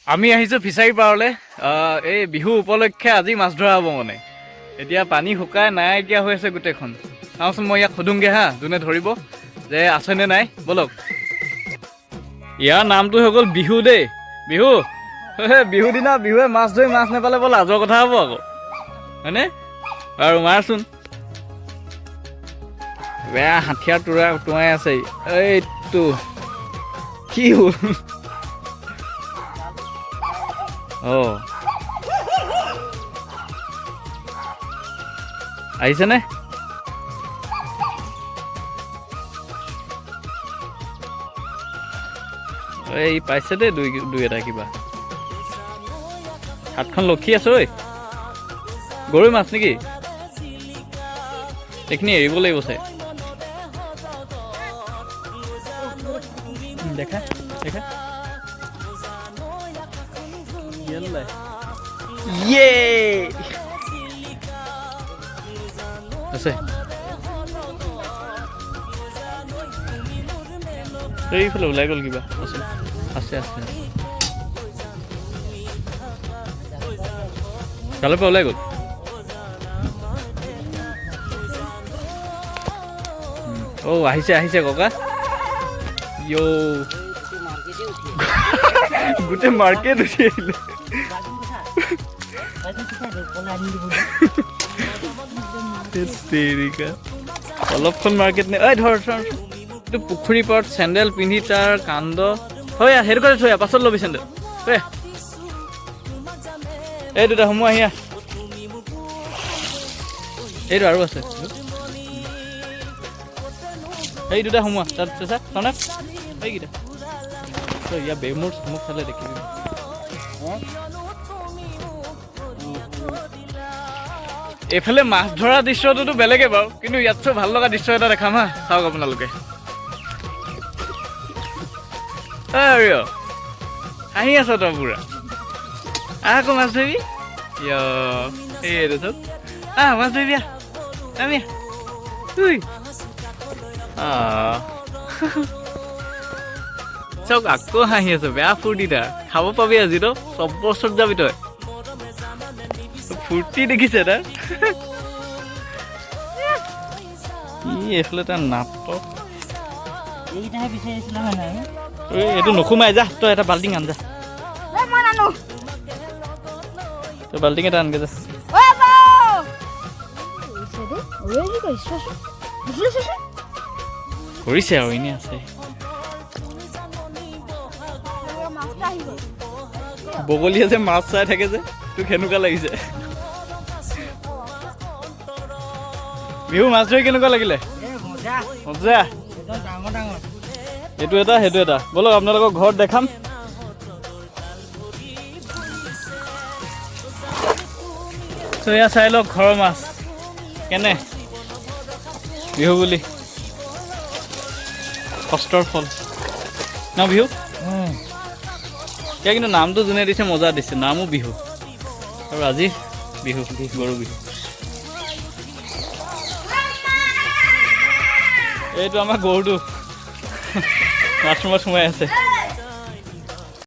আমি আহিছোঁ ফিচাৰী পাৰলৈ। এই বিহু উপলক্ষে আজি মাছ ধৰা হ'ব মানে। এতিয়া পানী শুকাই নাইকিয়া হৈ আছে গোটেইখন। চাওঁচোন মই ইয়াক সোধোংগৈ হা, যোনে ধৰিব যে আছেনে নাই। ব'লক। ইয়াৰ নামটো হৈ গ'ল বিহু দেই। বিহু বিহু দিনা বিহুৱে মাছ ধৰি মাছ নাপালে বৰ লাজৰ কথা হ'ব আকৌ, হয়নে? আৰু মাৰচোন। বেয়া হাঠিয়াৰ তোৱাই আছে। এইটো কি হ'ল? অঁ আহিছেনে? এই পাইছে দেই দুই এটা কিবা। হাতখন লক্ষী আছো ঐ। গৰৈ মাছ নেকি? এইখিনি এৰিব লাগিব চাই। দেখা দেখা ইয়ে আছে। এইফালে ওলাই গ'ল কিবা। আছে আছে আছে কালৰ পৰা ওলাই গ'ল। অ' আহিছে আহিছে ককা। ইয়ো গোটেই মাৰ্কেট উঠি আহিলে। অলপখন মাৰ্কেট নে? ঐ ধৰ ধৰ। এইটো পুখুৰী পাৰত চেণ্ডেল পিন্ধি তাৰ কাণ্ড থৈ সেইটো কাৰণে থৈ পাছত ল'বি চেণ্ডেল। থৈ এই দুটা সোমোৱা আহি। এইটো আৰু আছে। এই দুটা সোমোৱা তাত চা চানে এইকেইটা ইয়াৰ বেমুৰ মোক চালে দেখিবি। এইফালে মাছ ধৰা দৃশ্যটোতো বেলেগে বাৰু, কিন্তু ইয়াত চব ভাল লগা দৃশ্য এটা দেখাম হা, চাওক আপোনালোকে। আহি আছ তই পুৰা। আকৌ মাছ ধৰিবি। এইটো চব মাছ ধৰিবি। আমি চব আকৌ হাঁহি আছো। বেয়া ফূৰ্তি তাৰ। খাব পাবি আজি তই, চব বছৰত যাবি তই। ফূৰ্তি দেখিছে তাৰ। এইফালে তাৰ নাটক। এইটো নোসোমাই যা, তই এটা বাল্টিং আন যা। তই বাল্টিং এটা আনগে যা। কৰিছে আৰু এনেই আছে। বগলীয়ে যে মাছ চাই থাকে যে, তোক কেনেকুৱা লাগিছে? বিহু মাছ ধৰি কেনেকুৱা লাগিলে? মজা। এইটো এটা সেইটো এটা। ব'লক আপোনালোকক ঘৰত দেখাম। এয়া চাই লওক ঘৰৰ মাছ কেনে। বিহু বুলি কষ্টৰ ফল ন বিহু। এতিয়া কিন্তু নামটো যোনে দিছে মজা দিছে, নামো বিহু। আৰু আজি বিহু গৰু বিহু। এইটো আমাৰ গৰুটো বাথৰুমত সোমাই আছে।